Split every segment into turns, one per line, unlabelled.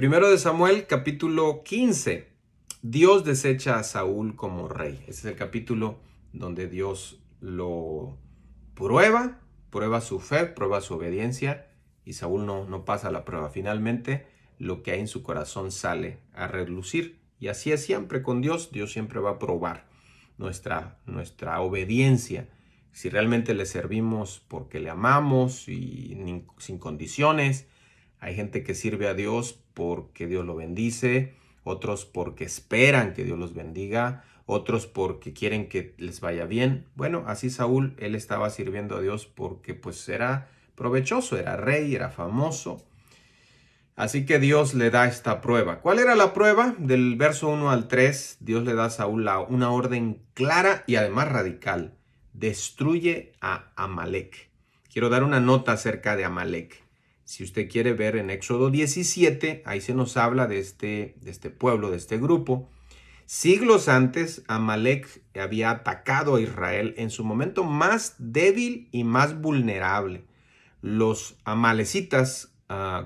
Primero de Samuel, capítulo 15. Dios desecha a Saúl como rey. Ese es el capítulo donde Dios lo prueba su fe, prueba su obediencia, y Saúl no pasa la prueba. Finalmente, lo que hay en su corazón sale a relucir. Y así es siempre con Dios. Dios siempre va a probar nuestra obediencia. Si realmente le servimos porque le amamos y sin condiciones. Hay gente que sirve a Dios porque Dios lo bendice, otros porque esperan que Dios los bendiga, otros porque quieren que les vaya bien. Bueno, así Saúl, él estaba sirviendo a Dios porque pues era provechoso, era rey, era famoso. Así que Dios le da esta prueba. ¿Cuál era la prueba? Del verso 1 al 3, Dios le da a Saúl una orden clara y además radical. Destruye a Amalek. Quiero dar una nota acerca de Amalek. Si usted quiere ver en Éxodo 17, ahí se nos habla de este pueblo, de este grupo. Siglos antes, Amalek había atacado a Israel en su momento más débil y más vulnerable. Los amalecitas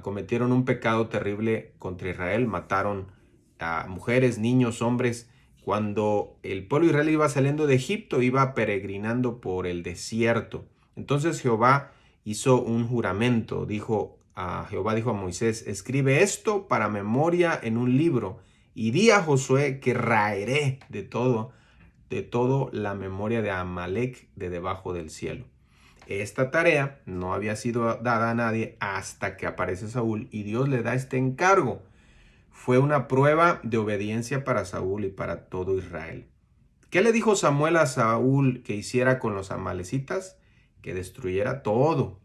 cometieron un pecado terrible contra Israel, mataron a mujeres, niños, hombres. Cuando el pueblo de Israel iba saliendo de Egipto, iba peregrinando por el desierto. Entonces Jehová hizo un juramento, Jehová dijo a Moisés: escribe esto para memoria en un libro y di a Josué que raeré de todo la memoria de Amalek de debajo del cielo. Esta tarea no había sido dada a nadie hasta que aparece Saúl y Dios le da este encargo. Fue una prueba de obediencia para Saúl y para todo Israel. ¿Qué le dijo Samuel a Saúl que hiciera con los amalecitas? Que destruyera todo.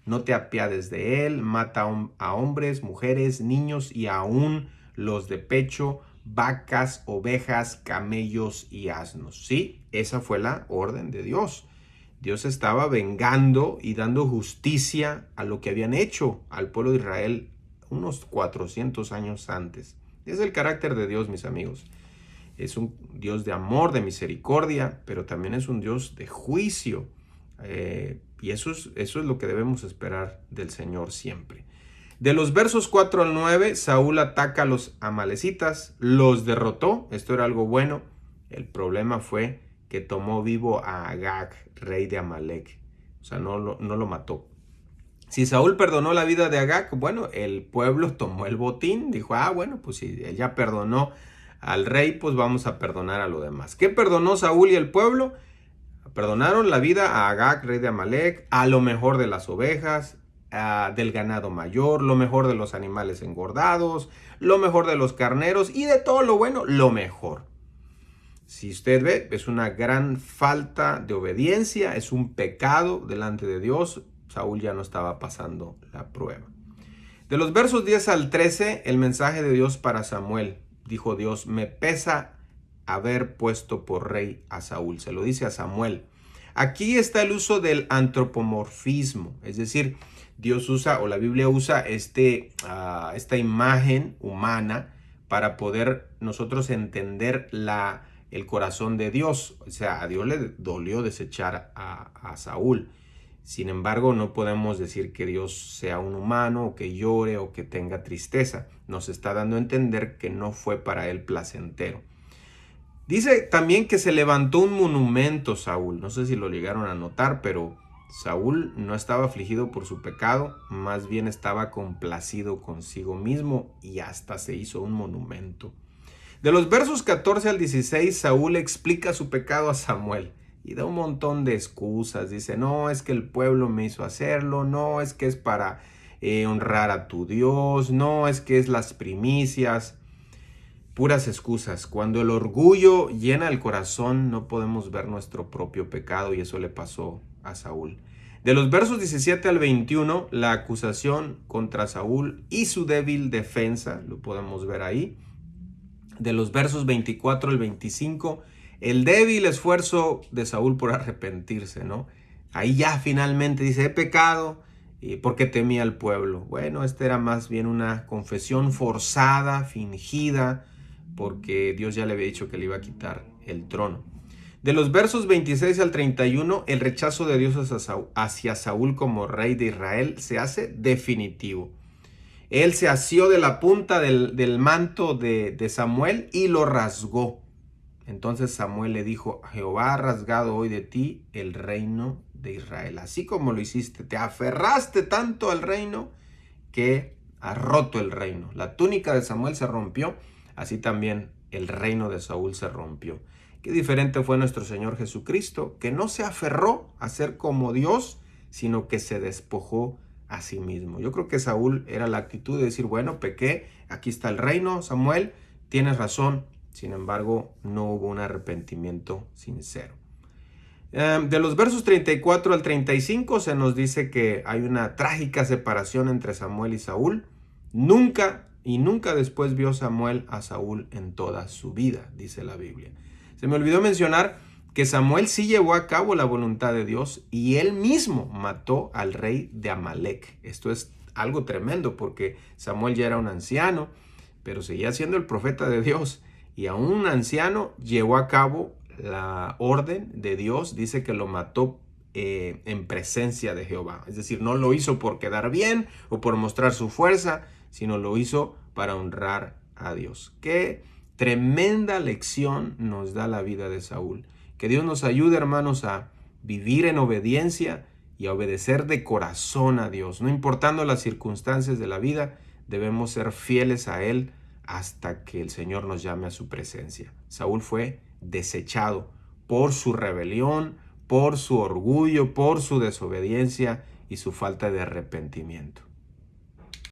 No te apiades de él, mata a hombres, mujeres, niños y aún los de pecho, vacas, ovejas, camellos y asnos. Sí, esa fue la orden de Dios. Dios estaba vengando y dando justicia a lo que habían hecho al pueblo de Israel unos 400 años antes. Es el carácter de Dios, mis amigos. Es un Dios de amor, de misericordia, pero también es un Dios de juicio. Y eso es lo que debemos esperar del Señor siempre. De los versos 4 al 9, Saúl ataca a los amalecitas, los derrotó. Esto era algo bueno. El problema fue que tomó vivo a Agag, rey de Amalek. O sea, no lo mató. Si Saúl perdonó la vida de Agag, bueno, el pueblo tomó el botín. Dijo, bueno, pues si él ya perdonó al rey, pues vamos a perdonar a lo demás. ¿Qué perdonó Saúl y el pueblo? Perdonaron la vida a Agag, rey de Amalek, a lo mejor de las ovejas, del ganado mayor, lo mejor de los animales engordados, lo mejor de los carneros y de todo lo bueno, lo mejor. Si usted ve, es una gran falta de obediencia, es un pecado delante de Dios. Saúl ya no estaba pasando la prueba. De los versos 10 al 13, el mensaje de Dios para Samuel. Dijo Dios: me pesa haber puesto por rey a Saúl. Se lo dice a Samuel. Aquí está el uso del antropomorfismo, es decir, Dios usa, o la Biblia usa esta imagen humana para poder nosotros entender el corazón de Dios. O sea, a Dios le dolió desechar a Saúl. Sin embargo, no podemos decir que Dios sea un humano, o que llore, o que tenga tristeza. Nos está dando a entender que no fue para él placentero. Dice también que se levantó un monumento Saúl. No sé si lo llegaron a notar, pero Saúl no estaba afligido por su pecado, más bien estaba complacido consigo mismo y hasta se hizo un monumento. De los versos 14 al 16, Saúl explica su pecado a Samuel y da un montón de excusas. Dice, no, es que el pueblo me hizo hacerlo, no, es que es para honrar a tu Dios, no, es que es las primicias. Puras excusas. Cuando el orgullo llena el corazón, no podemos ver nuestro propio pecado, y eso le pasó a Saúl. De los versos 17 al 21, la acusación contra Saúl y su débil defensa, lo podemos ver ahí. De los versos 24 al 25, el débil esfuerzo de Saúl por arrepentirse, ¿no? Ahí ya finalmente dice, he pecado porque temía al pueblo. Bueno, era más bien una confesión forzada, fingida, porque Dios ya le había dicho que le iba a quitar el trono. De los versos 26 al 31, el rechazo de Dios hacia Saúl como rey de Israel se hace definitivo. Él se asió de la punta del manto de Samuel y lo rasgó. Entonces Samuel le dijo: Jehová ha rasgado hoy de ti el reino de Israel. Así como lo hiciste, te aferraste tanto al reino que has roto el reino. La túnica de Samuel se rompió, así también el reino de Saúl se rompió. Qué diferente fue nuestro Señor Jesucristo, que no se aferró a ser como Dios, sino que se despojó a sí mismo. Yo creo que Saúl era la actitud de decir: bueno, pequé, aquí está el reino, Samuel, tienes razón. Sin embargo, no hubo un arrepentimiento sincero. De los versos 34 al 35 se nos dice que hay una trágica separación entre Samuel y Saúl. Nunca después vio Samuel a Saúl en toda su vida, dice la Biblia. Se me olvidó mencionar que Samuel sí llevó a cabo la voluntad de Dios y él mismo mató al rey de Amalek. Esto es algo tremendo porque Samuel ya era un anciano, pero seguía siendo el profeta de Dios. Y a un anciano llevó a cabo la orden de Dios. Dice que lo mató en presencia de Jehová. Es decir, no lo hizo por quedar bien o por mostrar su fuerza, sino lo hizo para honrar a Dios. Qué tremenda lección nos da la vida de Saúl. Que Dios nos ayude, hermanos, a vivir en obediencia y a obedecer de corazón a Dios. No importando las circunstancias de la vida, debemos ser fieles a Él hasta que el Señor nos llame a su presencia. Saúl fue desechado por su rebelión, por su orgullo, por su desobediencia y su falta de arrepentimiento.